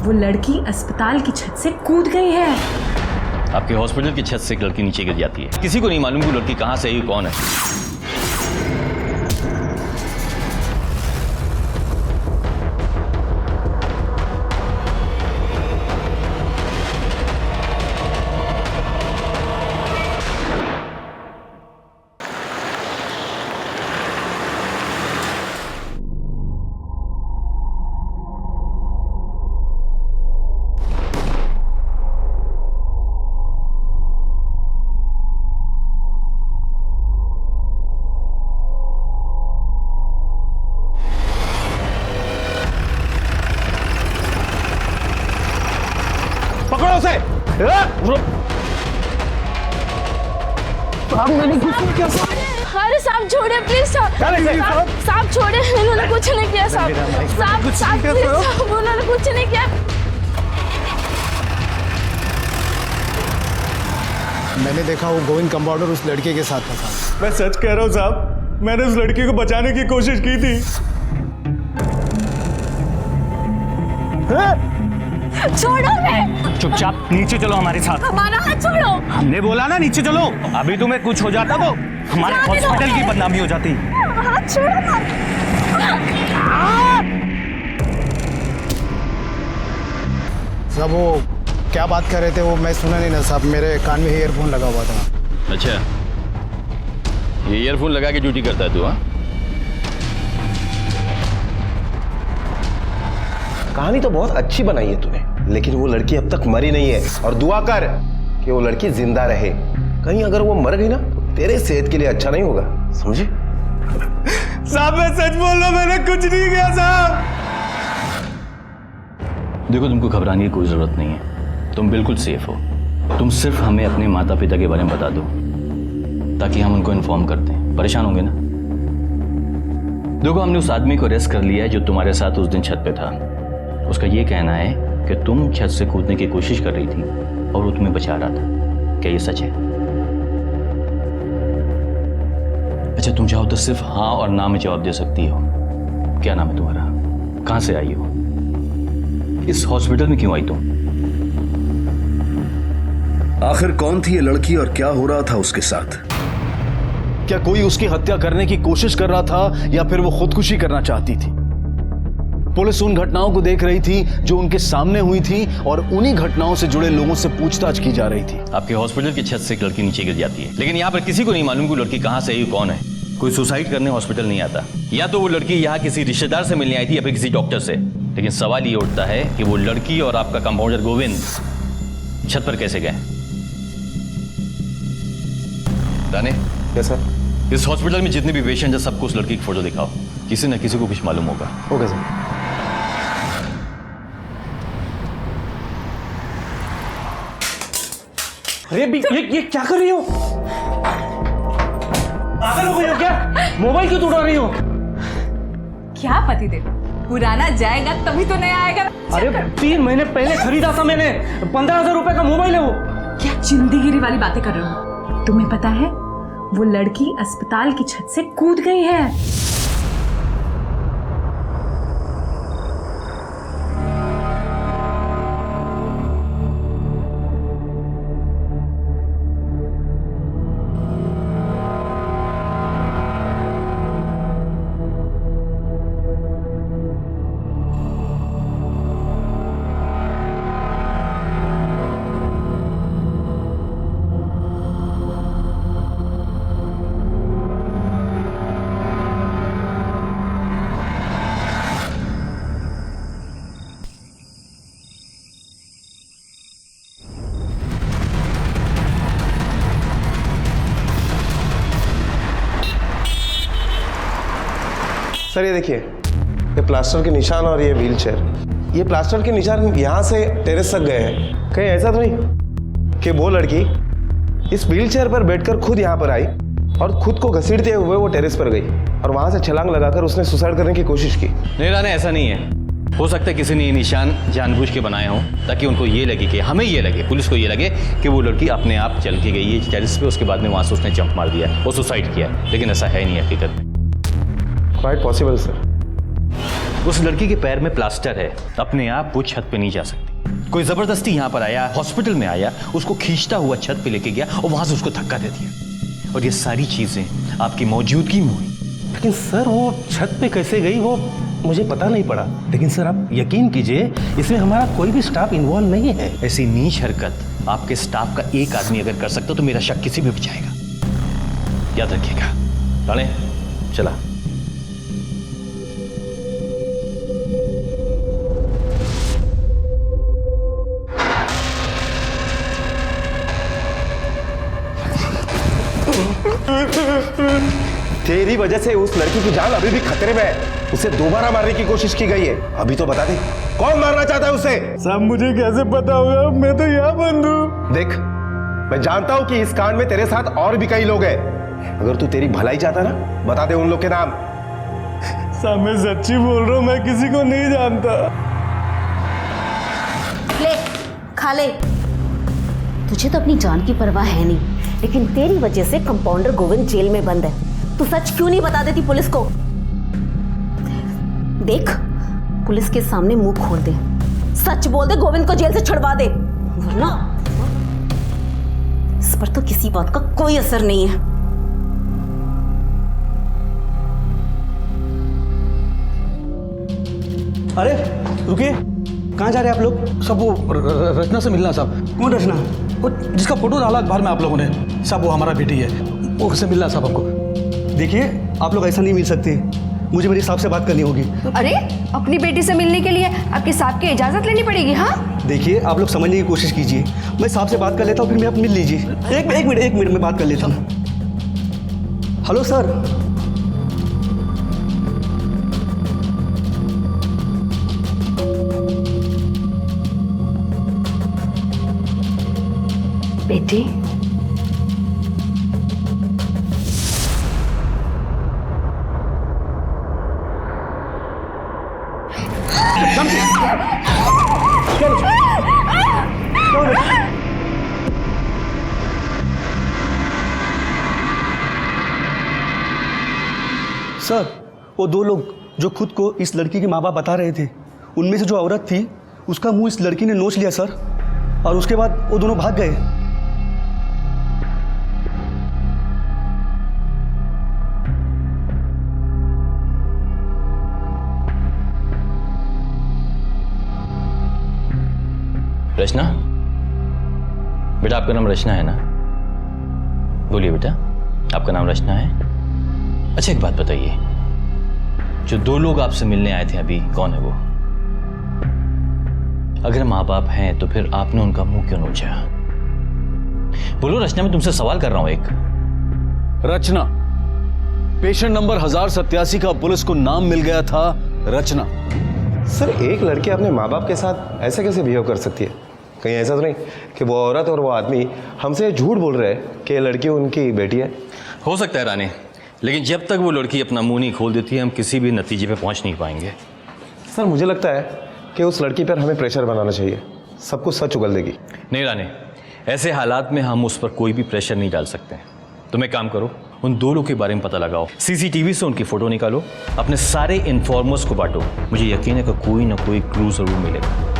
वो लड़की अस्पताल की छत से कूद गई है। आपके हॉस्पिटल की छत से एक लड़की नीचे गिर जाती है, किसी को नहीं मालूम कि लड़की कहां से आई, कौन है। पकड़ो उसे। मैंने कुछ नहीं किया। अरे साहब छोड़े प्लीज साहब, साहब छोड़े, उन्होंने कुछ नहीं किया साहब, साहब साहब प्लीज साहब, उन्होंने कुछ नहीं किया। मैंने देखा वो गोविंद कंपाउंडर उस लड़के के साथ था साहब। मैं सच कह रहा हूँ साहब, मैंने उस लड़की को बचाने की कोशिश की थी। छोड़ो मैं। चुपचाप नीचे चलो हमारे साथ। हमारा हाथ छोड़ो। हमने बोला ना नीचे चलो। अभी तुम्हें कुछ हो जाता तो हमारे हॉस्पिटल की बदनामी हो जाती। हाथ छोड़ो ना। साहब वो क्या बात कर रहे थे वो मैं सुना नहीं ना साहब, मेरे कान में ईयरफोन लगा हुआ था। अच्छा, ये ईयरफोन लगा के ड्यूटी करता है तू? हाँ, कहानी तो बहुत अच्छी बनाई है तूने, लेकिन वो लड़की अब तक मरी नहीं है। और दुआ कर कि वो लड़की जिंदा रहे। कहीं अगर वो मर गई ना तो तेरे सेहत के लिए अच्छा नहीं होगा, समझे? साहब मैं सच बोल रहा हूं, मैंने कुछ नहीं किया साहब। देखो तुमको घबराने की कोई जरूरत नहीं है, तुम बिल्कुल सेफ हो। तुम सिर्फ हमें अपने माता पिता के बारे में बता दो ताकि हम उनको इन्फॉर्म कर दें। परेशान होंगे ना? देखो हमने उस आदमी को अरेस्ट कर लिया है जो तुम्हारे साथ उस दिन छत पे था। उसका ये कहना है कि तुम छत से कूदने की कोशिश कर रही थी और वो तुम्हें बचा रहा था। क्या ये सच है? अच्छा तुम चाहो तो सिर्फ हाँ और ना में जवाब दे सकती हो। क्या नाम है तुम्हारा? कहां से आई हो? इस हॉस्पिटल में क्यों आई तुम? आखिर कौन थी ये लड़की और क्या हो रहा था उसके साथ? क्या कोई उसकी हत्या करने की कोशिश कर रहा था या फिर वो खुदकुशी करना चाहती थी? पुलिस उन घटनाओं को देख रही थी जो उनके सामने हुई थी और उन्हीं घटनाओं से जुड़े लोगों से पूछताछ की जा रही थी। आपके हॉस्पिटल की छत से एक लड़की नीचे गिर जाती है, लेकिन यहाँ पर किसी को नहीं मालूम कि लड़की कहाँ से आई, कौन है। कोई सुसाइड करने हॉस्पिटल नहीं आता। या तो वो लड़की यहाँ किसी रिश्तेदार से मिलने आई थी या फिर किसी डॉक्टर से। लेकिन सवाल ये उठता है कि वो लड़की और आपका कंपाउंडर गोविंद छत पर कैसे गए? राणे, सर इस हॉस्पिटल में जितने भी पेशेंट हैं सबको उस लड़की की फोटो दिखाओ। किसी न किसी को कुछ मालूम होगा। Okay sir. अरे ये क्या कर रही हो? पागल हो गई हो क्या? मोबाइल क्यों तोड़ रही हो? क्या पतिदेव, पुराना जाएगा तभी तो नया आएगा। अरे 3 महीने पहले खरीदा था मैंने, 15,000 रुपए का मोबाइल है वो। क्या जिंदगी वाली बातें कर रहे हो? तुम्हें पता है वो लड़की अस्पताल की छत से कूद गई है। सर ये देखिए, ये प्लास्टर के निशान और ये व्हील चेयर। ये प्लास्टर के निशान यहाँ से टेरेस तक गए हैं। कहीं ऐसा तो नहीं कि वो लड़की इस व्हील चेयर पर बैठकर खुद यहाँ पर आई और खुद को घसीटते हुए वो टेरेस पर गई और वहां से छलांग लगाकर उसने सुसाइड करने की कोशिश की? नहीं राणे, ऐसा नहीं है। हो सकता है किसी ने ये निशान जानबूझ के बनाए हों ताकि उनको ये लगे कि हमें ये लगे, पुलिस को ये लगे कि वो लड़की अपने आप चल के गई है टेरेस पे, उसके बाद में वहां से उसने जंप मार दिया, वो सुसाइड किया। लेकिन ऐसा है नहीं हकीकत में। Quite possible sir. उस लड़की के पैर में प्लास्टर है, अपने आप वो छत पे नहीं जा सकती। कोई जबरदस्ती यहाँ पर आया, हॉस्पिटल में आया, उसको खींचता हुआ छत पे लेके गया और वहां से उसको धक्का दे दिया। और ये सारी चीजें आपकी मौजूदगी में हुई। लेकिन सर वो छत पे कैसे गई वो मुझे पता नहीं पड़ा। लेकिन सर आप यकीन कीजिए इसमें हमारा कोई भी स्टाफ इन्वॉल्व नहीं है। ऐसी नीच हरकत आपके स्टाफ का एक आदमी अगर कर सकता तो मेरा शक किसी पे भी जाएगा। याद रखिएगा। राणे चला। तेरी वजह से उस लड़की की जान अभी भी खतरे में है। उसे दोबारा मारने की कोशिश की गई है। अभी तो बता दे कौन मारना चाहता है उसे? साहब मुझे कैसे पता होगा, मैं तो यहाँ बंद हूँ। देख, मैं जानता हूँ कि इस कांड में तेरे साथ और भी कई लोग हैं। अगर तू तेरी भलाई चाहता ना, बता दे उन लोग के नाम। साहब मैं सच्ची बोल रहा हूँ, मैं किसी को नहीं जानता। ले खा ले। तुझे तो अपनी जान की परवाह है नहीं, लेकिन तेरी वजह से कंपाउंडर गोविंद जेल में बंद है। तू सच क्यों नहीं बता देती पुलिस को? देख, पुलिस के सामने मुंह खोल दे, सच बोल दे, गोविंद को जेल से छुड़वा दे, वरना इस पर तो किसी बात का कोई असर नहीं है। अरे रुकिए, कहाँ जा रहे हैं आप लोग? सब वो रचना से मिलना साहब। कौन रचना? वो जिसका फोटो डाला अखबार में आप लोगों ने, साहब वो हमारा बेटी है, वो उससे मिलना साहब हमको। देखिए आप लोग ऐसा नहीं मिल सकते, मुझे मेरे साहब से बात करनी होगी। अरे अपनी बेटी से मिलने के लिए आपके साहब की इजाजत लेनी पड़ेगी? हाँ देखिए आप लोग समझने की कोशिश कीजिए, मैं साहब से बात कर लेता हूँ, फिर मैं आप मिल लीजिए। एक मिनट में बात कर लेता हूँ। Hello sir. बेटी सर वो दो लोग जो खुद को इस लड़की के माँ बाप बता रहे थे, उनमें से जो औरत थी उसका मुंह इस लड़की ने नोच लिया सर, और उसके बाद वो दोनों भाग गए। रचना, बेटा आपका नाम रचना है ना? बोलिए बेटा, आपका नाम रचना है? अच्छा एक बात बताइए, जो दो लोग आपसे मिलने आए थे अभी, कौन है वो? अगर माँ बाप हैं तो फिर आपने उनका मुंह क्यों नोचा? बोलो रचना, मैं तुमसे सवाल कर रहा हूं एक। रचना, पेशेंट नंबर 1087 का पुलिस को नाम मिल गया था रचना। सर एक लड़की अपने माँ बाप के साथ ऐसे कैसे बिहेव कर सकती है? कहीं ऐसा तो नहीं कि वो औरत और वो आदमी हमसे झूठ बोल रहे हैं कि लड़की उनकी बेटी है? हो सकता है रानी, लेकिन जब तक वो लड़की अपना मुंह नहीं खोल देती है हम किसी भी नतीजे पे पहुंच नहीं पाएंगे। सर मुझे लगता है कि उस लड़की पर हमें प्रेशर बनाना चाहिए, सब कुछ सच उगल देगी। नहीं रानी, ऐसे हालात में हम उस पर कोई भी प्रेशर नहीं डाल सकते। तुम एक काम करो, उन दो लोगों के बारे में पता लगाओ, सीसीटीवी से उनकी फोटो निकालो, अपने सारे इन्फॉर्मर्स को बांटो। मुझे यकीन है कि कोई ना कोई क्लू जरूर मिलेगा।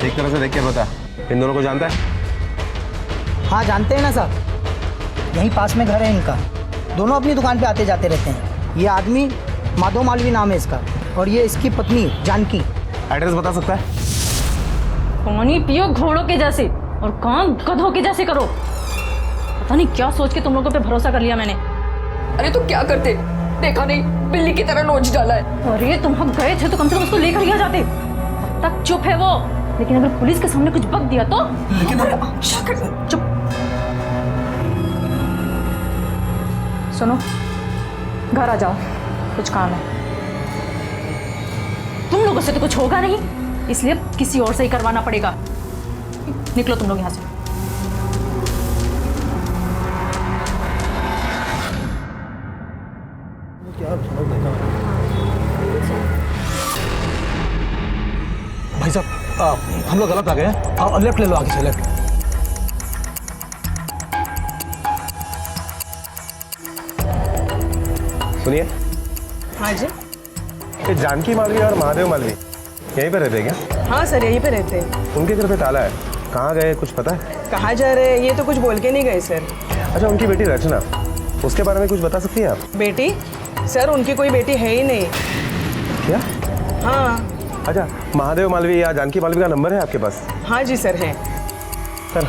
एक तरह से देख के बता, इन दोनों को जानता है? हाँ जानते हैं ना साहब, यहीं पास में घर है इनका, दोनों अपनी दुकान पे आते जाते रहते हैं। ये आदमी माधव मालवी नाम है इसका, और ये इसकी पत्नी जानकी। एड्रेस बता सकता है? पानी पियो घोड़ों के जैसे और काम गधों के जैसे करो। पता नहीं क्या सोच के तुम लोगों पे भरोसा कर लिया मैंने। अरे तो क्या करते, देखा नहीं बिल्ली की तरह नोच डाला है। अरे तुम हम गए थे तो कम से कम उसको लेकर ही आ जाते। अब तक चुप है वो, लेकिन अगर पुलिस के सामने कुछ बक दिया तो? चुप। सुनो, घर आ जाओ, कुछ काम है। तुम लोगों से तो कुछ होगा नहीं, इसलिए किसी और से ही करवाना पड़ेगा। निकलो तुम लोग यहाँ से। भाई साहब हम लोग गलत आ गए हैं, आप लेफ्ट ले लो, आगे से लेफ्ट। सुनिए, हाँ जी। ये जानकी मालवी और महादेव मालवी यहीं पे रहते हैं क्या? हाँ सर, यहीं पे रहते हैं। उनके घर पे ताला है, कहाँ गए कुछ पता है? कहाँ जा रहे हैं ये तो कुछ बोल के नहीं गए सर। अच्छा, उनकी बेटी रचना, उसके बारे में कुछ बता सकती हैं आप? बेटी? सर उनकी कोई बेटी है ही नहीं। क्या? हाँ। अच्छा, महादेव मालवी या जानकी मालवी का नंबर है आपके पास? हाँ जी सर है। सर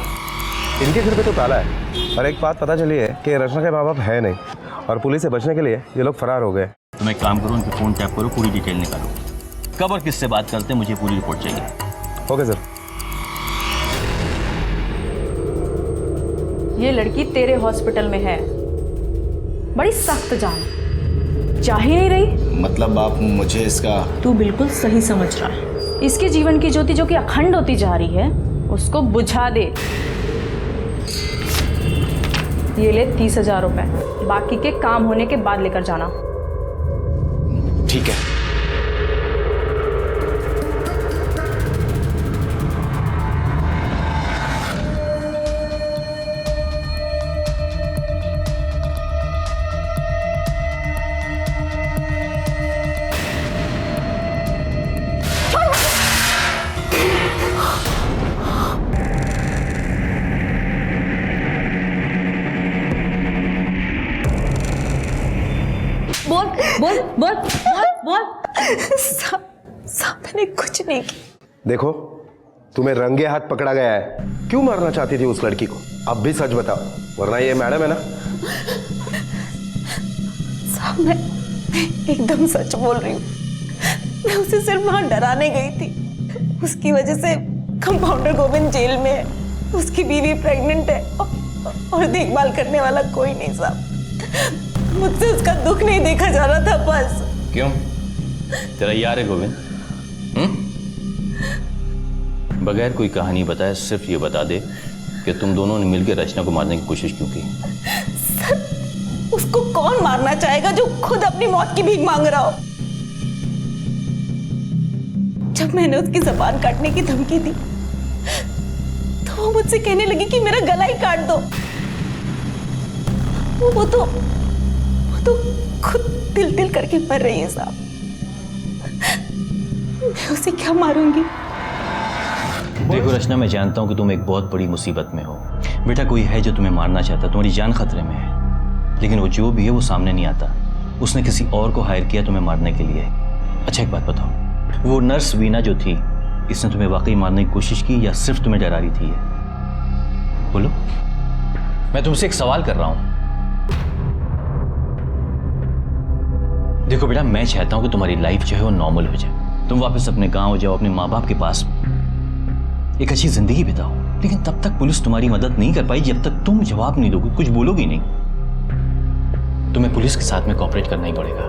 इनके घर पे तो ताला है, और एक बात पता चली है कि रचना के माँ बाप है नहीं, और पुलिस से बचने के लिए ये लोग फरार हो गए। तुम एक काम करो, उनके फ़ोन टैप करो, पूरी डिटेल निकालो, कब और किससे बात करते हैं, मुझे पूरी रिपोर्ट चाहिए। Okay sir. ये लड़की तेरे हॉस्पिटल में है, बड़ी सख्त जान, जा ही नहीं रही। मतलब आप मुझे इसका... तू बिल्कुल सही समझ रहा है। इसके जीवन की ज्योति जो कि अखंड होती जा रही है, उसको बुझा दे। ये ले 30,000 रुपए, बाकी के काम होने के बाद लेकर जाना। ठीक है। बोल बोल बोल बोल बोल। साहब मैंने कुछ नहीं किया। देखो, तुम्हें रंगे हाथ पकड़ा गया है। क्यों मारना चाहती थी उस लड़की को? अब भी सच बताओ, वरना ये मैडम है ना। साहब मैं एकदम सच बोल रही हूँ। मैं उसे सिर्फ वहां डराने गई थी। उसकी वजह से कंपाउंडर गोविंद जेल में है, उसकी बीवी प्रेग्नेंट है, और देखभाल करने वाला कोई नहीं साहब। मुझसे उसका दुख नहीं देखा जा रहा था बस। क्यों? तेरा यार है गोविंद? बगैर कोई कहानी बताए सिर्फ ये बता दे कि तुम दोनों ने मिलकर रचना को मारने की कोशिश क्यों की? सर, उसको कौन मारना चाहेगा जो खुद अपनी मौत की भीख मांग रहा हो? जब मैंने उसकी जुबान काटने की धमकी दी तो वो मुझसे कहने लगी कि मेरा गला ही काट दो। वो तो खुद दिल करके मर रही है साहब। मैं उसे क्या मारूंगी? देखो रचना, मैं जानता हूं कि तुम एक बहुत बड़ी मुसीबत में हो। बेटा, कोई है जो तुम्हें मारना चाहता, तुम्हारी जान खतरे में है, लेकिन वो जो भी है वो सामने नहीं आता। उसने किसी और को हायर किया तुम्हें मारने के लिए। अच्छा एक बात बताओ, वो नर्स वीना जो थी, इसने तुम्हें वाकई मारने की कोशिश की या सिर्फ तुम्हें डरा रही थी? बोलो, मैं तुमसे एक सवाल कर रहा हूं। देखो बेटा, मैं चाहता हूं कि तुम्हारी लाइफ जो है वो नॉर्मल हो जाए, तुम वापस अपने गांव जाओ, अपने माँ बाप के पास एक अच्छी जिंदगी बिताओ। लेकिन तब तक पुलिस तुम्हारी मदद नहीं कर पाई जब तक तुम जवाब नहीं दोगे, कुछ बोलोगी नहीं। तुम्हें पुलिस के साथ में कोऑपरेट करना ही पड़ेगा।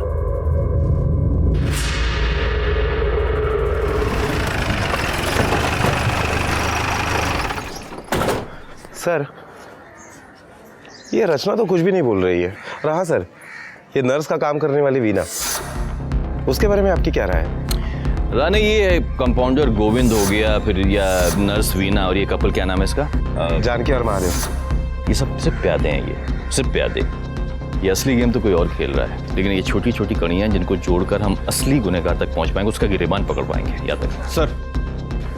सर, ये रचना तो कुछ भी नहीं बोल रही है। और हाँ सर, ये नर्स का काम करने वाली वीना, उसके बारे में आपकी क्या राय है? रानी, ये कंपाउंडर गोविंद हो गया, फिर या नर्स वीना, और ये कपल क्या नाम है इसका? जानकी और महादेव। ये सब सिर्फ प्यादे हैं, ये सिर्फ प्यादे। ये असली गेम तो कोई और खेल रहा है, लेकिन ये छोटी छोटी कड़ियां जिनको जोड़कर हम असली गुनहगार तक पहुंच पाएंगे, उसका गिरेबान पकड़ पाएंगे। याद रखना। सर,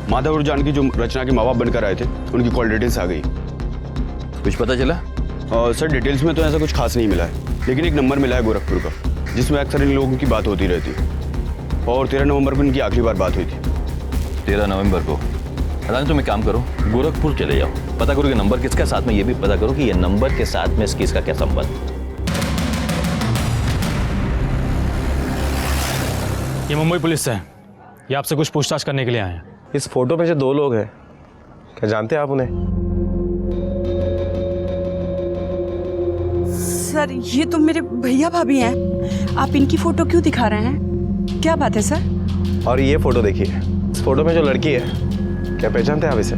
माधव और जानकी जो रचना के माँ बाप बनकर आए थे, उनकी कॉल डिटेल्स आ गई। कुछ पता चला? सर, डिटेल्स में तो ऐसा कुछ खास नहीं मिला है, लेकिन एक नंबर मिला है गोरखपुर का, जिसमें अक्सर इन लोगों की बात होती रहती है। और 13 नवंबर को इनकी आखिरी बार बात हुई थी। 13 नवंबर को? रानी, तुम एक काम करो, गोरखपुर चले जाओ, पता करो कि नंबर किसका साथ में, ये भी पता करो कि ये नंबर के साथ में इस केस का क्या संबंध। ये मुंबई पुलिस से है, ये आपसे कुछ पूछताछ करने के लिए आए हैं। इस फोटो में जो दो लोग हैं, क्या जानते हैं आप उन्हें? सर, ये तो मेरे भैया भाभी हैं। आप इनकी फोटो क्यों दिखा रहे हैं? क्या बात है सर? और ये फोटो देखिए, इस फोटो में जो लड़की है, क्या पहचानते हैं आप इसे?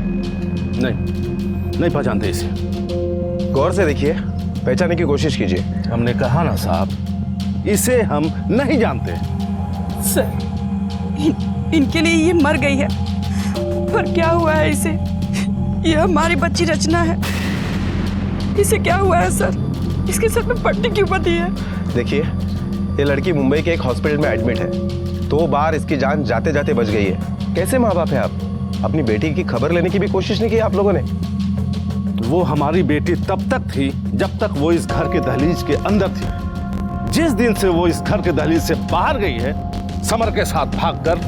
नहीं पहचानते इसे। गौर से देखिए, पहचानने की कोशिश कीजिए। हमने कहा ना साहब, इसे हम नहीं जानते। सर, इनके लिए ये मर गई है, पर क्या हुआ है इसे? ये हमारी बच्ची रचना है, इसे क्या हुआ है सर? इसके सर में पट्टी क्यों बंधी है? देखिए, ये लड़की मुंबई के एक हॉस्पिटल में एडमिट है। 2 बार इसकी जान जाते जाते बच गई है। कैसे माँ बाप है आप? अपनी बेटी की खबर लेने की भी कोशिश नहीं की आप लोगों ने? वो हमारी बेटी तब तक थी जब तक वो इस घर के दहलीज के अंदर थी। जिस दिन से वो इस घर के दहलीज से बाहर गई है, समर के साथ भागकर,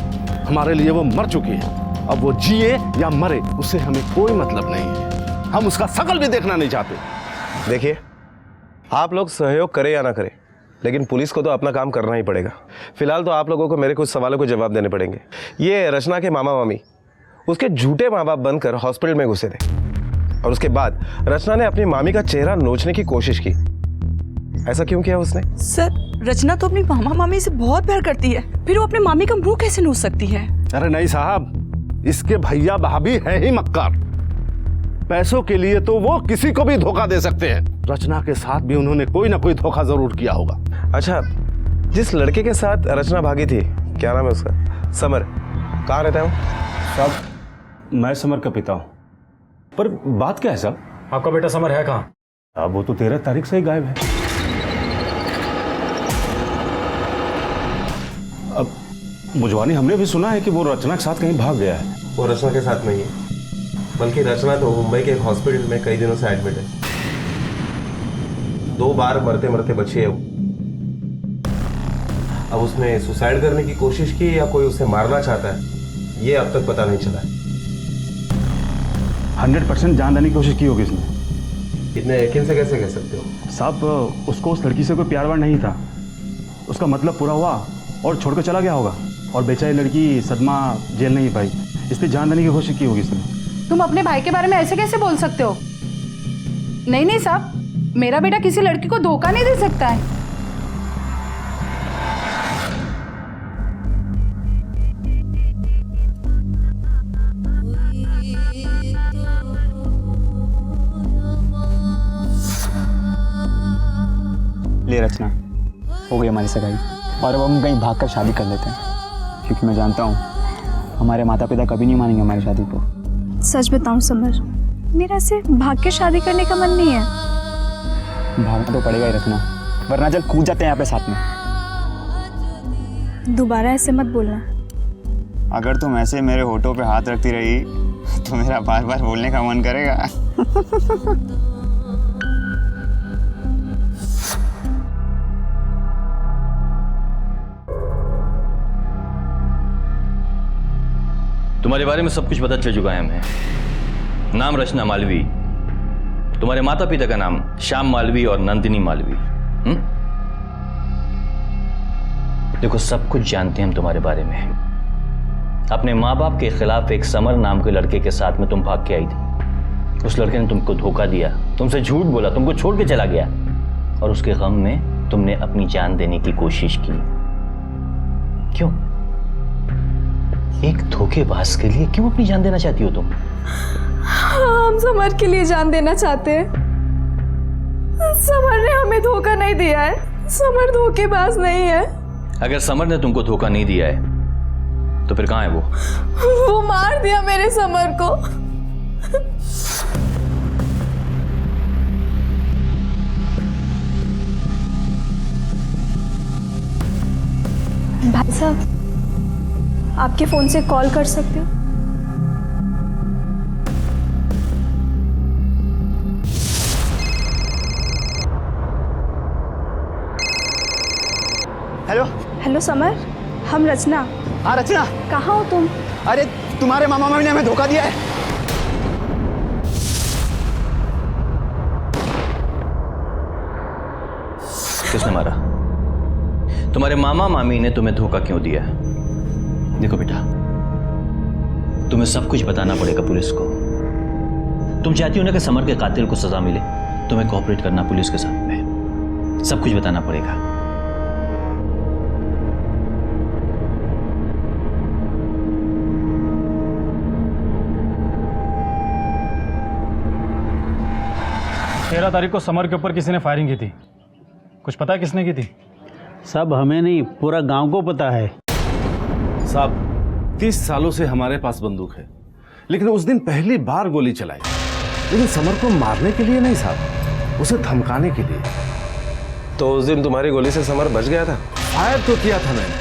हमारे लिए वो मर चुकी है। अब वो जिए या मरे उससे हमें कोई मतलब नहीं है। हम उसका शकल भी देखना नहीं चाहते। देखिए, आप लोग सहयोग करें या ना करें, लेकिन पुलिस को तो अपना काम करना ही पड़ेगा। फिलहाल तो आप लोगों को मेरे कुछ सवालों को जवाब देने पड़ेंगे। ये रचना के मामा मामी उसके झूठे माँ बाप बनकर हॉस्पिटल में घुसे थे, और उसके बाद रचना ने अपनी मामी का चेहरा नोचने की कोशिश की। ऐसा क्यों किया उसने? सर, रचना तो अपनी मामा मामी से बहुत प्यार करती है, फिर वो अपने मामी का मुंह कैसे नोच सकती है? अरे नहीं साहब, इसके भैया भाभी है ही मक्कार। पैसों के लिए तो वो किसी को भी धोखा दे सकते हैं। रचना के साथ भी उन्होंने कोई ना कोई धोखा जरूर किया होगा। अच्छा, जिस लड़के के साथ रचना भागी थी, क्या नाम है उसका? समर, कहाँ रहता है वो? साहब, मैं समर का पिता हूँ। पर बात क्या है साहब? आपका बेटा समर है कहाँ? अब वो तो 13 तारीख से ही गायब है। अब मुझवानी हमने भी सुना है कि वो रचना के साथ कहीं भाग गया है। वो रचना के साथ नहीं है, बल्कि रचना तो मुंबई के एक हॉस्पिटल में कई दिनों से एडमिट है। 2 बार मरते मरते बची है वो। अब उसने सुसाइड करने की कोशिश की या कोई उसे मारना चाहता है, ये अब तक पता नहीं चला है। 100% जान देने की कोशिश की होगी इसने। इतने यकीन से कैसे कह सकते हो? साहब, उसको उस लड़की से कोई प्यार वार नहीं था। उसका मतलब पूरा हुआ और छोड़कर चला गया होगा, और बेचारी लड़की सदमा झेल नहीं पाई, इसलिए जान देने की कोशिश की होगी इसने। तुम अपने भाई के बारे में ऐसे कैसे बोल सकते हो? नहीं नहीं साहब, मेरा बेटा किसी लड़की को धोखा नहीं दे सकता है। ले रचना, हो गई हमारी सगाई, और अब हम कहीं भागकर शादी कर लेते हैं, क्योंकि मैं जानता हूँ हमारे माता पिता कभी नहीं मानेंगे हमारी शादी को। सच बताऊं समर, मेरा ऐसे भाग के शादी करने का मन नहीं है। भागना तो पड़ेगा ही रचना, वरना चल कूद जाते हैं यहाँ पे साथ में। दोबारा ऐसे मत बोलना। अगर तुम ऐसे मेरे होठों पे हाथ रखती रही तो मेरा बार बार बोलने का मन करेगा। तुम्हारे बारे में सब कुछ पता चल चुका है हमें। नाम रचना मालवी, तुम्हारे माता पिता का नाम श्याम मालवी और नंदिनी मालवी। देखो, सब कुछ जानते हैं हम तुम्हारे बारे में। अपने माँ बाप के खिलाफ एक समर नाम के लड़के के साथ में तुम भाग के आई थी। उस लड़के ने तुमको धोखा दिया, तुमसे झूठ बोला, तुमको छोड़ के चला गया, और उसके गम में तुमने अपनी जान देने की कोशिश की। क्यों? एक धोखेबाज के लिए क्यों अपनी जान देना चाहती हो तुम? हम समर के लिए जान देना चाहते हैं। समर ने हमें धोखा नहीं दिया है। समर धोखेबाज नहीं है। अगर समर ने तुमको धोखा नहीं दिया है तो फिर कहाँ है वो? वो मार दिया मेरे समर को। भाई साहब, आपके फोन से कॉल कर सकते हो? हेलो हेलो समर, हम रचना। हाँ रचना, कहाँ हो तुम? अरे तुम्हारे मामा मामी ने हमें धोखा दिया है। किसने मारा? तुम्हारे मामा मामी ने तुम्हें धोखा क्यों दिया? देखो बेटा, तुम्हें सब कुछ बताना पड़ेगा पुलिस को। तुम चाहती हो ना कि समर के कातिल को सजा मिले, तुम्हें कोऑपरेट करना पुलिस के साथ में, सब कुछ बताना पड़ेगा। तेरह तारीख को समर के ऊपर किसी ने फायरिंग की थी। कुछ पता है किसने की थी? सब हमें नहीं, पूरा गांव को पता है। साहब, 30 सालों से हमारे पास बंदूक है, लेकिन उस दिन पहली बार गोली चलाई, लेकिन समर को मारने के लिए नहीं साहब, उसे धमकाने के लिए। तो उस दिन तुम्हारी गोली से समर बच गया था? फायर तो किया था मैंने,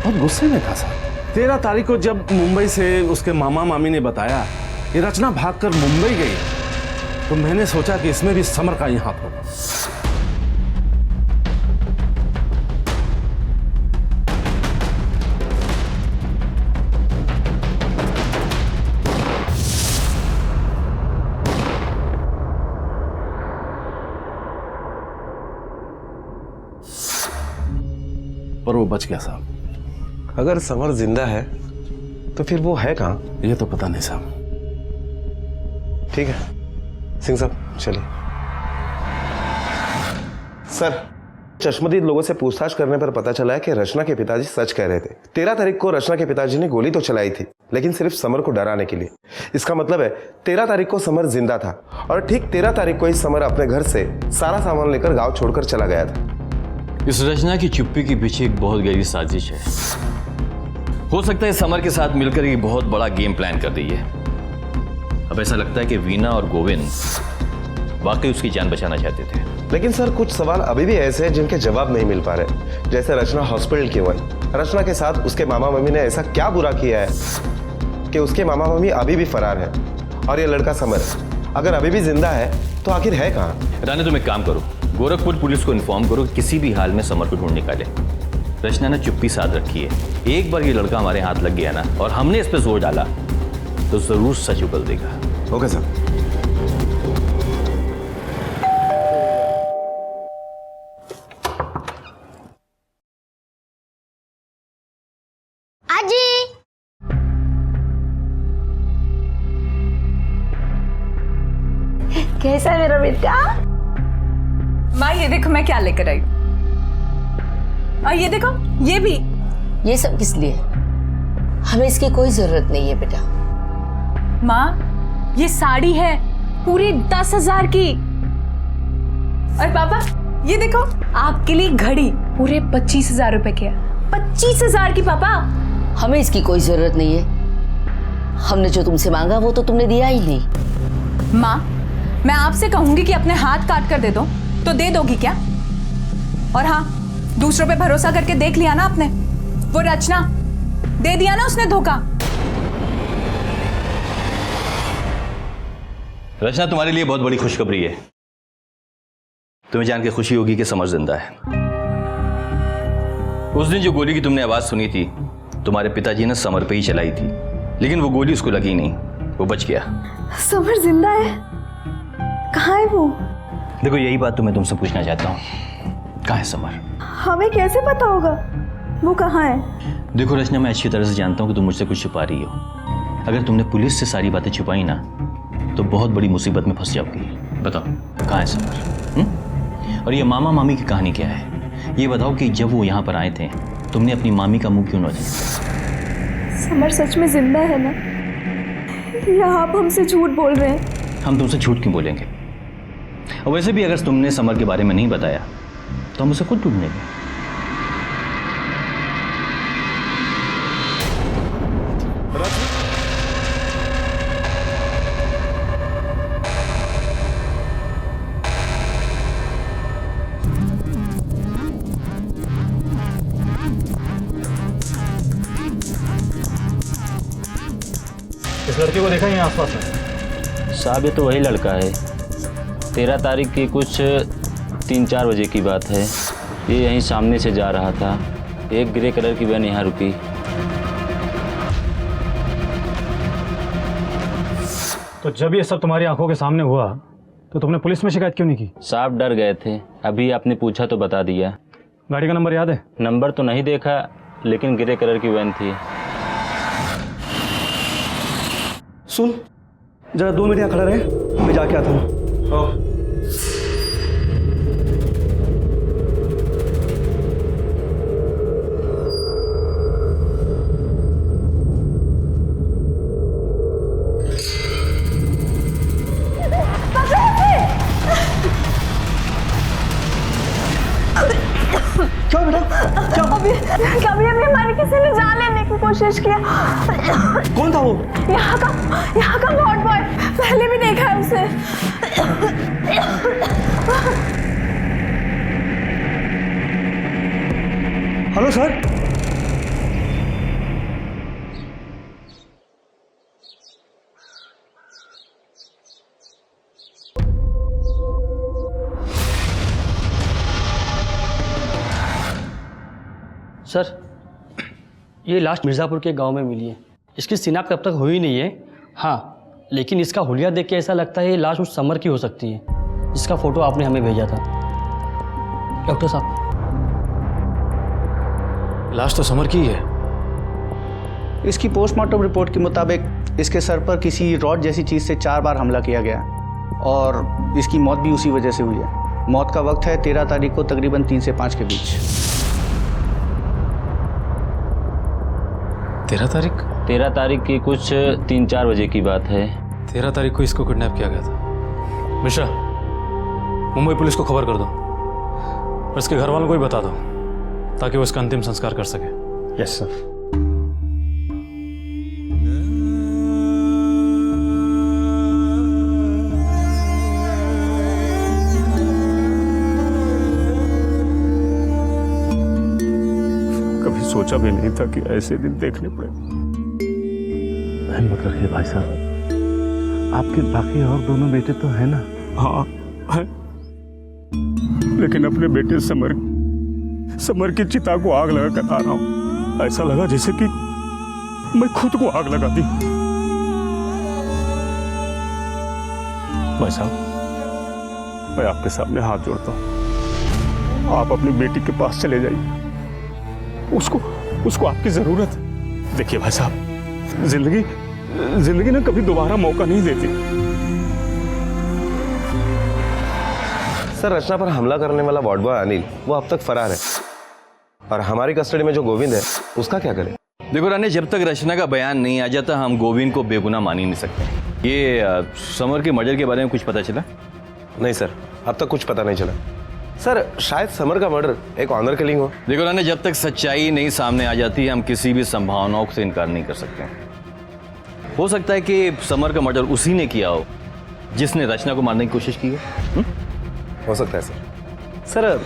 बहुत गुस्से में था साहब। 13 तारीख को जब मुंबई से उसके मामा मामी ने बताया कि रचना भागकर मुंबई गई, तो मैंने सोचा कि इसमें भी समर का ही हाथ होगा। पर वो बच गया साहब। अगर समर जिंदा है तो फिर वो है कहाँ? ये तो पता नहीं साहब। ठीक है सिंह साहब, चलिए। सर, चश्मदीद लोगों से पूछताछ करने पर पता चला है कि रचना के पिताजी सच कह रहे थे। 13 तारीख को रचना के पिताजी ने गोली तो चलाई थी, लेकिन सिर्फ समर को डराने के लिए। इसका मतलब है 13 तारीख को समर जिंदा था और ठीक 13 तारीख को ही समर अपने घर से सारा सामान लेकर गांव छोड़कर चला गया था। इस रचना की चुप्पी के पीछे एक बहुत गहरी साजिश है। हो सकता है समर के साथ मिलकर एक बहुत बड़ा गेम प्लान कर रही है। अब ऐसा लगता है कि वीना और गोविंद वाकई उसकी जान बचाना चाहते थे। लेकिन सर, कुछ सवाल अभी भी ऐसे हैं जिनके जवाब नहीं मिल पा रहे। जैसे रचना हॉस्पिटल क्यों आई? रचना के साथ उसके मामा मम्मी ने ऐसा क्या बुरा किया है कि उसके मामा मम्मी अभी भी फरार है? और ये लड़का समर अगर अभी भी जिंदा है तो आखिर है कहाँ? रानी, तुम एक काम करो, गोरखपुर पुलिस को इन्फॉर्म करो कि किसी भी हाल में समर को ढूंढ निकाले। रचना ने चुप्पी साध रखी है। एक बार ये लड़का हमारे हाथ लग गया ना और हमने इस पर जोर डाला तो जरूर सच उगल देगा। Okay sir. आजी, कैसा है मेरा बेटा? माँ ये देखो मैं क्या लेकर आई। और ये देखो ये भी। ये सब किस लिए? हमें इसकी कोई जरूरत नहीं है बेटा। माँ ये साड़ी है पूरी 10,000 की। और पापा ये देखो आपके लिए घड़ी पूरे 25,000 रुपए की है। 25,000 की पापा। हमें इसकी कोई जरूरत नहीं है। हमने जो तुमसे मांगा वो तो तुमने दिया ही नहीं। माँ मैं आपसे कहूंगी कि अपने हाथ काट कर दे दो तो दे दोगी क्या? और हाँ, दूसरों पे भरोसा करके देख लिया ना आपने। वो रचना दे दिया ना उसने धोखा। रचना, तुम्हारे लिए बहुत बड़ी खुशखबरी है। तुम्हें जान के खुशी होगी कि समर जिंदा है। उस दिन जो गोली की तुमने आवाज सुनी थी, तुम्हारे पिताजी ने समर पे ही चलाई थी, लेकिन वो गोली उसको लगी नहीं, वो बच गया। समर जिंदा है? कहाँ है वो? देखो यही बात तो मैं तुमसे पूछना चाहता हूँ, कहाँ है समर? हमें कैसे पता होगा वो कहाँ है? देखो रचना, मैं अच्छी तरह से जानता हूँ कि तुम मुझसे कुछ छुपा रही हो। अगर तुमने पुलिस से सारी बातें छुपाई ना तो बहुत बड़ी मुसीबत में फंस जाओगी। बताओ कहाँ है समर? और ये मामा मामी की कहानी क्या है? ये बताओ कि जब वो यहाँ पर आए थे तुमने अपनी मामी का मुंह क्यों न देखा? समर सच में जिंदा है ना, या आप हमसे झूठ बोल रहे हैं? हम तुमसे झूठ क्यों बोलेंगे? और वैसे भी अगर तुमने समर के बारे में नहीं बताया तो हम उसे खुद ढूंढ लेंगे। इस लड़के को देखा यहाँ आसपास में? साहब ये तो वही लड़का है। 13 तारीख की कुछ 3-4 बजे की बात है। ये यहीं सामने से जा रहा था। एक ग्रे कलर की वैन यहाँ रुकी। तो जब ये सब तुम्हारी आंखों के सामने हुआ तो तुमने पुलिस में शिकायत क्यों नहीं की? साहब डर गए थे। अभी आपने पूछा तो बता दिया। गाड़ी का नंबर याद है? नंबर तो नहीं देखा, लेकिन ग्रे कलर की वैन थी। सुन, जरा 2 मिनट यहाँ खड़ा रहे, मैं जाके आता हूँ। क्या बेटा? क्या? कभी हमारी किसी ने जान लेने की कोशिश किया। कौन था वो? यहाँ का वॉर्ड बॉय, पहले भी देखा है उसे। Hello sir. सर, ये लाश मिर्ज़ापुर के गांव में मिली है। इसकी शिनाख्त अब तक हुई नहीं है। हाँ, लेकिन इसका हुलिया देख के ऐसा लगता है ये लाश उस समर की हो सकती है जिसका फ़ोटो आपने हमें भेजा था। डॉक्टर साहब, लाश तो समर की ही है। इसकी पोस्टमार्टम रिपोर्ट के मुताबिक इसके सर पर किसी रॉड जैसी चीज़ से 4 बार हमला किया गया और इसकी मौत भी उसी वजह से हुई है। मौत का वक्त है 13 तारीख को तकरीबन 3 से 5 के बीच। 13 तारीख की कुछ 3-4 बजे की बात है। 13 तारीख को इसको किडनैप किया गया था। मिश्रा, मुंबई पुलिस को खबर कर दो और इसके घर वालों को भी बता दो ताकि वो इसका अंतिम संस्कार कर सके। Yes sir. कभी सोचा भी नहीं था कि ऐसे दिन देखने पड़े। हिम्मत रखिए भाई साहब, आपके बाकी और दोनों बेटे तो है ना? हाँ है, लेकिन अपने बेटे समर की चिता को आग लगा कर आ रहा हूं। ऐसा लगा जैसे कि मैं खुद को आग लगा दी। भाई साहब, मैं आपके सामने हाथ जोड़ता हूं, आप अपनी बेटी के पास चले जाइए। उसको आपकी जरूरत है। देखिए भाई साहब, जिंदगी ना कभी दोबारा मौका नहीं देती। सर, रचना पर हमला करने वाला वार्ड बॉय अनिल वो अब तक फरार है और हमारी कस्टडी में जो गोविंद है उसका क्या करें? देखो रानी, जब तक रचना का बयान नहीं आ जाता हम गोविंद को बेगुनाह मान ही नहीं सकते। ये समर के मर्डर के बारे में कुछ पता चला? नहीं सर, अब तक कुछ पता नहीं चला। सर, शायद समर का मर्डर एक ऑनर किलिंग हो। देखो रानी, जब तक सच्चाई नहीं सामने आ जाती हम किसी भी संभावनाओं से इनकार नहीं कर सकते। हो सकता है कि समर का मर्डर उसी ने किया हो जिसने रचना को मारने की कोशिश की है। हो सकता है सर। सर,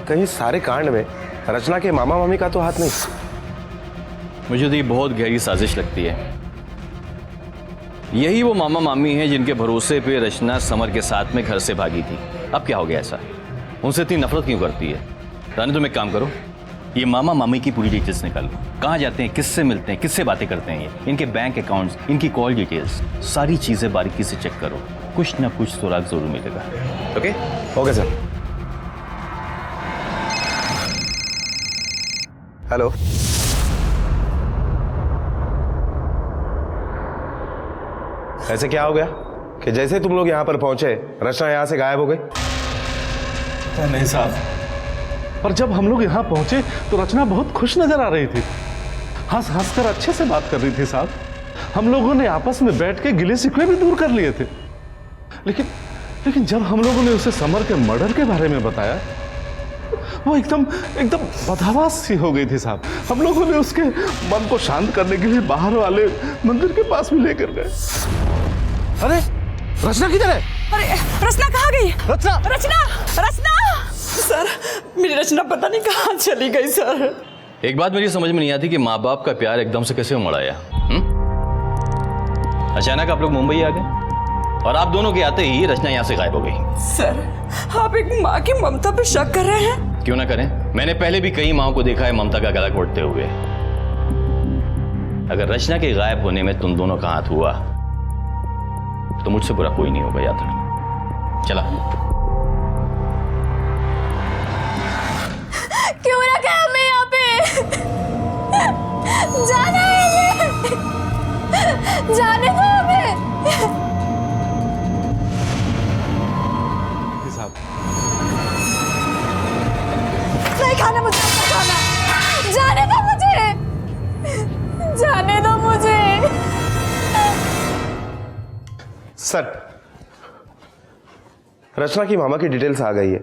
कहीं सारे कांड में रचना के मामा मामी का तो हाथ नहीं? मुझे तो ये बहुत गहरी साजिश लगती है। यही वो मामा मामी हैं जिनके भरोसे पे रचना समर के साथ में घर से भागी थी। अब क्या हो गया ऐसा? उनसे इतनी नफरत क्यों करती है? रानी, तुम एक काम करो, ये मामा मामी की पूरी डिटेल्स निकालो। कहाँ जाते हैं, किससे मिलते हैं, किससे बातें करते हैं, ये इनके बैंक अकाउंट्स, इनकी कॉल डिटेल्स, सारी चीजें बारीकी से चेक करो। कुछ ना कुछ सुराग जरूर मिलेगा। Okay okay sir. हेलो, ऐसे क्या हो गया कि जैसे तुम लोग यहाँ पर पहुंचे रचना यहाँ से गायब हो गई? नहीं साहब, पर जब हम लोग यहाँ पहुंचे तो रचना बहुत खुश नजर आ रही थी, हंस हंस कर अच्छे से बात कर रही थी साहब। हम लोगों ने आपस में बैठ के गिले शिकवे भी दूर कर लिए थे। लेकिन जब हम लोगों ने उसे समर के मर्डर के बारे में बताया वो एकदम बदहवास सी हो गई थी साहब। हम लोगों ने उसके मन को शांत करने के लिए बाहर वाले मंदिर के पास भी लेकर गए। अरे रचना किधर है? अरे रचना कहाँ गई? रचना रचना रचना सर, मेरी रचना पता नहीं कहाँ चली गई सर। एक बात मेरी समझ में नहीं आती कि माँ बाप का प्यार एकदम से कैसे उमड़ आया। अचानक आप लोग मुंबई आ गए और आप दोनों के आते ही रचना यहाँ से गायब हो गई। सर, आप एक माँ की ममता पे शक कर रहे हैं? क्यों ना करें, मैंने पहले भी कई माँओं को देखा है ममता का गला घोटते हुए। अगर रचना के गायब होने में तुम दोनों का हाथ हुआ तो मुझसे बुरा कोई नहीं होगा, याद रखना। चला। क्यों रखा है हमें यहाँ पे? जाना है हमें, जाने दो हमें। नहीं खाना मुझे, खाना, जाने दो मुझे, जाने दो मुझे। सर, रचना की मामा की डिटेल्स आ गई है।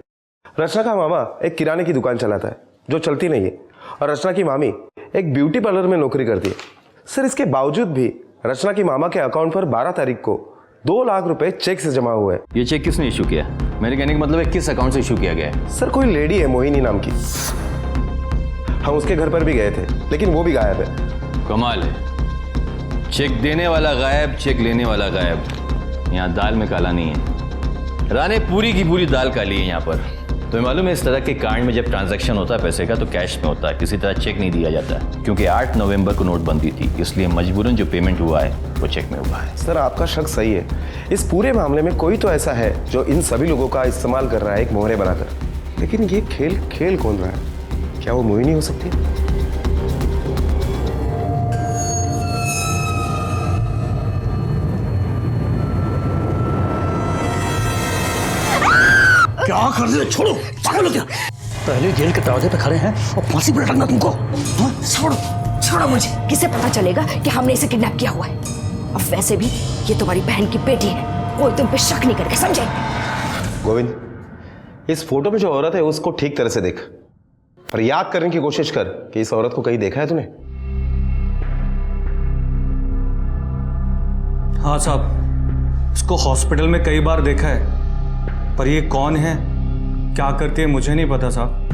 रचना का मामा एक किराने की दुकान चलाता है जो चलती नहीं है और रचना की मामी एक ब्यूटी पार्लर में नौकरी करती है। सर, इसके बावजूद भी रचना की मामा के अकाउंट पर 12 तारीख को 2 लाख रुपए चेक से जमा हुए। ये चेक किसने इशू किया? मेरे कहने का मतलब है किस अकाउंट से इशू किया गया है? सर, कोई लेडी है मोहिनी नाम की। हम उसके घर पर भी गए थे, लेकिन वो भी गायब है। कमाल है, चेक देने वाला गायब, चेक लेने वाला गायब। यहाँ दाल में काला नहीं है। राने पूरी की पूरी दाल काली है यहाँ पर। तुम्हें मालूम है इस तरह के कांड में जब ट्रांजैक्शन होता है पैसे का तो कैश में होता है, किसी तरह चेक नहीं दिया जाता, क्योंकि 8 नवंबर को नोटबंदी थी, इसलिए मजबूरन जो पेमेंट हुआ है वो चेक में हुआ है। सर आपका शक सही है। इस पूरे मामले में कोई तो ऐसा है जो इन सभी लोगों का इस्तेमाल कर रहा है एक मोहरे बनाकर, लेकिन ये खेल कौन रहा है? क्या वो मोहिनी हो सकती है? क्या कर रहे हो? छोड़ो, पागल हो क्या? पहले जेल के दरवाजे पे खड़े हैं और फांसी पर लटकना तुमको? छोड़ो छोड़ो मुझे, किसे पता चलेगा कि हमने इसे किडनैप किया हुआ है? अब वैसे भी ये तुम्हारी बहन की बेटी है, कोई तुम पे शक नहीं करके, समझे? गोविंद, इस फोटो में जो औरत है उसको ठीक तरह से देख और याद करने की कोशिश कर कि इस औरत को कहीं देखा है तूने? हाँ साहब, इसको हॉस्पिटल में कई बार देखा है, पर ये कौन है, क्या करती है, मुझे नहीं पता साहब।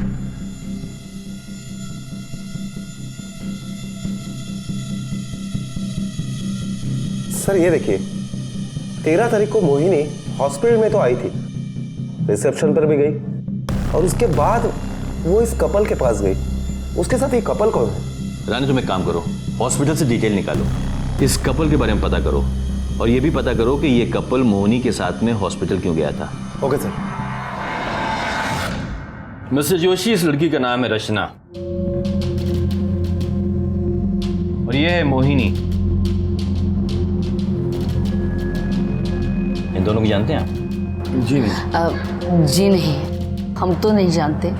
सर ये देखिए, 13 तारीख को मोहिनी हॉस्पिटल में तो आई थी, रिसेप्शन पर भी गई और उसके बाद वो इस कपल के पास गई। उसके साथ ये कपल कौन है? रानी तुम एक काम करो, हॉस्पिटल से डिटेल निकालो, इस कपल के बारे में पता करो और ये भी पता करो कि ये कपल मोहिनी के साथ में हॉस्पिटल क्यों गया था। Okay sir. मिस्टर जोशी, इस लड़की का नाम है रचना और ये है मोहिनी। इन दोनों को जानते हैं आप? जी नहीं। जी नहीं, हम तो नहीं जानते।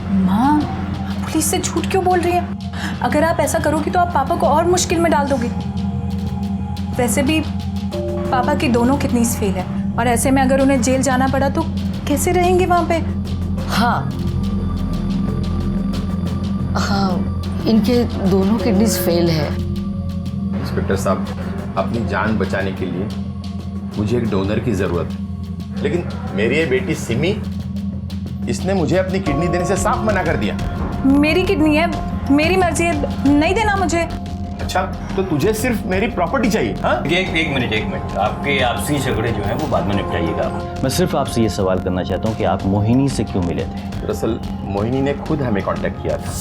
माँ, पुलिस से झूठ क्यों बोल रही है? अगर आप ऐसा करोगी तो आप पापा को और मुश्किल में डाल दोगी। वैसे भी पापा की दोनों किडनीज फेल है और ऐसे में अगर उन्हें जेल जाना पड़ा तो कैसे रहेंगे वहां पे? हाँ हाँ, इनके दोनों किडनीज फेल है। इंस्पेक्टर साहब, अपनी जान बचाने के लिए मुझे एक डोनर की जरूरत है, लेकिन मेरी ये बेटी सिमी, इसने मुझे अपनी किडनी देने से साफ मना कर दिया। मेरी किडनी है, मेरी मर्जी है, नहीं देना मुझे। अच्छा, तो तुझे सिर्फ मेरी प्रॉपर्टी चाहिए? हाँ? एक मिनट, आपके आपसी झगड़े जो हैं वो बाद में निपटाइएगा। मैं सिर्फ आपसे ये सवाल करना चाहता हूँ कि आप मोहिनी से क्यों मिले थे? दरअसल मोहिनी ने खुद हमें कांटेक्ट किया था,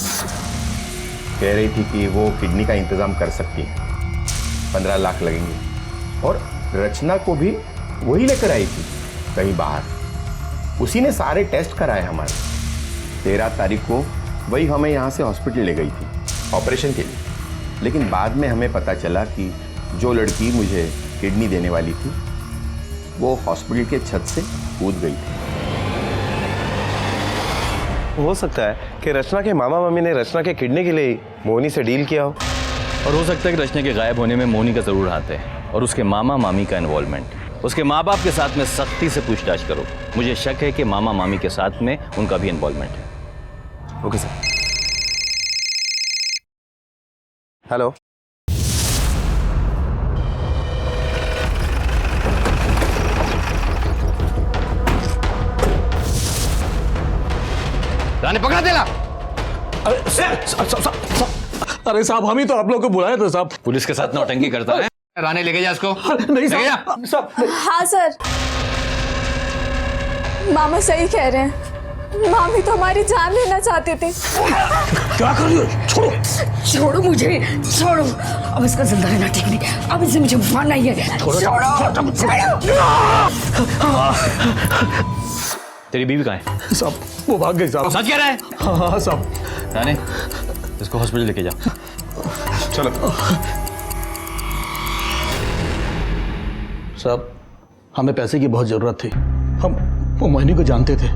कह रही थी कि वो किडनी का इंतजाम कर सकती है, 15 लाख लगेंगे, और रचना को भी वही लेकर आई थी कहीं बाहर। उसी ने सारे टेस्ट कराए हमारे। 13 तारीख को वही हमें यहाँ से हॉस्पिटल ले गई थी ऑपरेशन के लिए, लेकिन बाद में हमें पता चला कि जो लड़की मुझे किडनी देने वाली थी वो हॉस्पिटल के छत से कूद गई थी। हो सकता है कि रचना के मामा मम्मी ने रचना के किडनी के लिए मोहिनी से डील किया हो, और हो सकता है कि रचना के गायब होने में मोहिनी का जरूर हाथ है और उसके मामा मामी का इन्वॉल्वमेंट। उसके माँ बाप के साथ में सख्ती से पूछताछ करो, मुझे शक है कि मामा मामी के साथ में उनका भी इन्वॉल्वमेंट है। Okay sir. हेलो, रानी पकड़ा देला। अरे साहब, हम ही तो आप लोग को बुलाए थे साहब। पुलिस के साथ नौटंकी करता है। रानी लेके जा इसको। नहीं साहब। हाँ सर, मामा सही कह रहे हैं, मामी तो हमारी जान लेना चाहती थी। क्या कर रही हो? छोड़ो छोड़ो मुझे, छोड़ो। अब इसका जिंदा रहना ठीक नहीं, अब इसे मुझे मारना ही है। तेरी बीवी कहाँ है? साहब वो भाग गई साहब। सच कह रहा है? हाँ साहब। रानी इसको हॉस्पिटल लेके जा। चलो साहब, हमें पैसे की बहुत जरूरत थी। हम वो मोहिनी को जानते थे,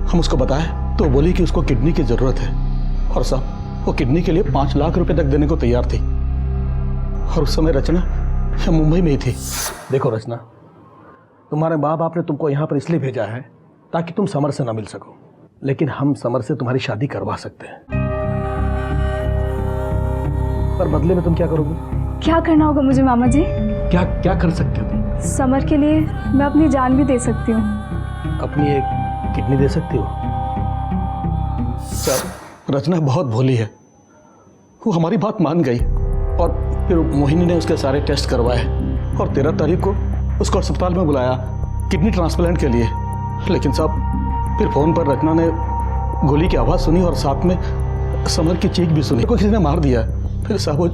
हम उसको बताए तो बोली कि उसको किडनी की जरूरत है, और साहब वो किडनी के लिए 5 लाख रुपए तक देने को तैयार थी। और उस समय रचना मुंबई में ही थी। देखो रचना, तुम्हारे माँ बाप ने तुमको यहाँ पर इसलिए भेजा है ताकि तुम समर से ना मिल सको, लेकिन हम समर से तुम्हारी शादी करवा सकते हैं। पर बदले में तुम क्या करोगे? क्या करना होगा मुझे मामा जी? क्या क्या कर सकते हो तुम? समर के लिए मैं अपनी जान भी दे सकती हूँ। अपनी एक किडनी दे सकती हो? सर, रचना बहुत भोली है, वो हमारी बात मान गई और फिर मोहिनी ने उसके सारे टेस्ट करवाए और 13 तारीख को उसको अस्पताल में बुलाया किडनी ट्रांसप्लांट के लिए। लेकिन साहब फिर फ़ोन पर रचना ने गोली की आवाज़ सुनी और साथ में समर की चीख भी सुनी। को किसी ने मार दिया। फिर साहब वो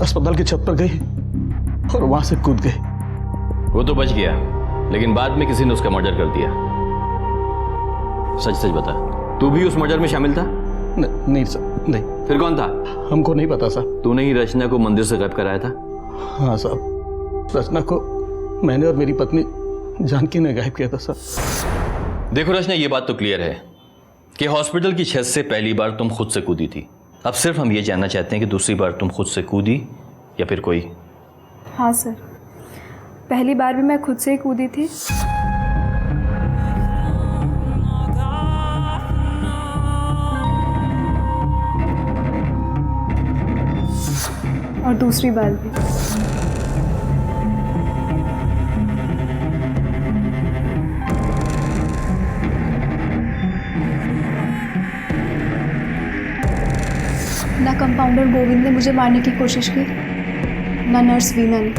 अस्पताल की छत पर गई और वहाँ से कूद गई। वो तो बच गया, लेकिन बाद में किसी ने उसका मर्डर कर दिया। सच सच बता, तू भी उस मर्डर में शामिल था? नहीं सर, नहीं। फिर कौन था? हमको नहीं पता साहब। तूने ही रचना को मंदिर से गायब कराया था? हाँ साहब, रचना को मैंने और मेरी पत्नी जानकी ने गायब किया था सर। देखो रचना, ये बात तो क्लियर है कि हॉस्पिटल की छत से पहली बार तुम खुद से कूदी थी। अब सिर्फ हम ये जानना चाहते हैं कि दूसरी बार तुम खुद से कूदी या फिर कोई? हाँ सर, पहली बार भी मैं खुद से ही कूदी थी और दूसरी बार भी। ना कंपाउंडर गोविंद ने मुझे मारने की कोशिश की, ना नर्स वीना ने।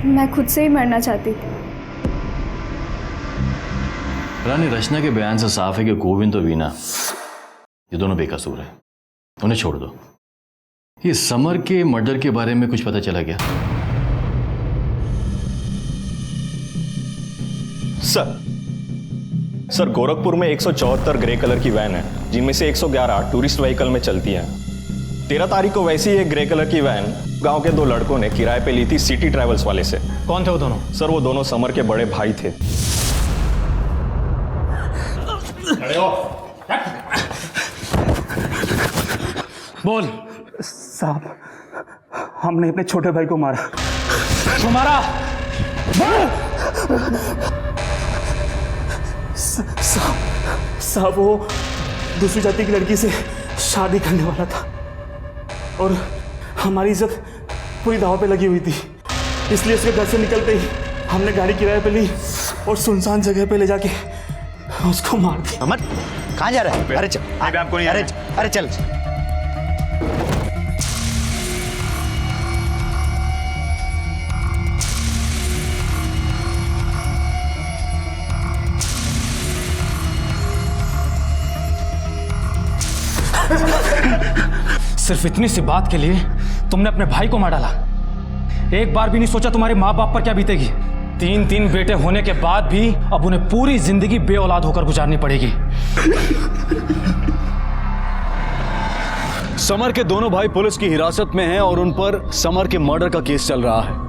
मैं खुद से ही मरना चाहती थी। रानी, रचना के बयान से साफ है कि गोविंद और वीना ये दोनों बेकसूर हैं। उन्हें छोड़ दो। ये समर के मर्डर के बारे में कुछ पता चला क्या? सर गोरखपुर में 174 ग्रे कलर की वैन है, जिनमें से 111 टूरिस्ट व्हीकल में चलती हैं। 13 तारीख को वैसी एक ग्रे कलर की वैन गांव के 2 लड़कों ने किराए पे ली थी सिटी ट्रैवल्स वाले से। कौन थे वो दोनों? सर वो दोनों समर के बड़े भाई थे। बोल। साहब, हमने अपने छोटे भाई को मारा। तुम्हारा? साहब वो दूसरी जाति की लड़की से शादी करने वाला था और हमारी इज्जत पूरी दांव पे लगी हुई थी, इसलिए उसके घर से निकलते ही हमने गाड़ी किराए पे ली और सुनसान जगह पे ले जाके उसको मार दिया। अमर कहाँ जा रहा है? अरे चल, आपको नहीं, अरे चल। सिर्फ इतनी सी बात के लिए तुमने अपने भाई को मार डाला। एक बार भी नहीं सोचा तुम्हारे माँ बाप पर क्या बीतेगी। 3 बेटे होने के बाद भी अब उन्हें पूरी जिंदगी बेऔलाद होकर गुजारनी पड़ेगी। समर के दोनों भाई पुलिस की हिरासत में हैं और उन पर समर के मर्डर का केस चल रहा है।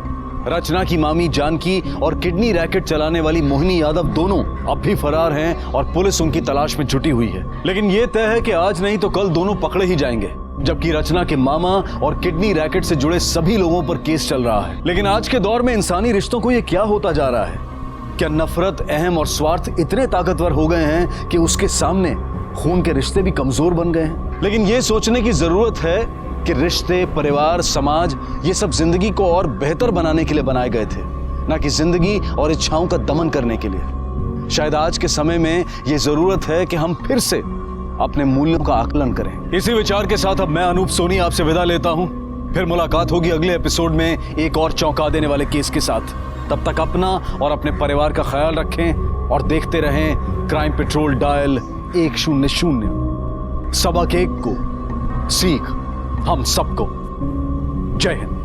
रचना की मामी जानकी और किडनी रैकेट चलाने वाली मोहिनी यादव दोनों अब भी फरार हैं और पुलिस उनकी तलाश में जुटी हुई है। लेकिन यह तय है कि आज नहीं तो कल दोनों पकड़े ही जाएंगे, जबकि रचना के मामा और किडनी रैकेट से जुड़े सभी लोगों पर केस चल रहा है। लेकिन आज के दौर में इंसानी रिश्तों को यह क्या होता जा रहा है? क्या नफरत, अहम और स्वार्थ इतने ताकतवर हो गए हैं कि उसके सामने खून के रिश्ते भी कमजोर बन गए हैं? लेकिन यह सोचने की जरूरत है कि रिश्ते, परिवार, समाज ये सब जिंदगी को और बेहतर बनाने के लिए बनाए गए थे, ना कि जिंदगी और इच्छाओं का दमन करने के लिए। शायद आज के समय में ये जरूरत है कि हम फिर से अपने मूल्यों का आकलन करें। इसी विचार के साथ अब मैं अनूप सोनी आपसे विदा लेता हूं। फिर मुलाकात होगी अगले एपिसोड में एक और चौंका देने वाले केस के साथ। तब तक अपना और अपने परिवार का ख्याल रखें और देखते रहें क्राइम पेट्रोल डायल 100। सबक एक को, सीख हम सबको। जय हिंद।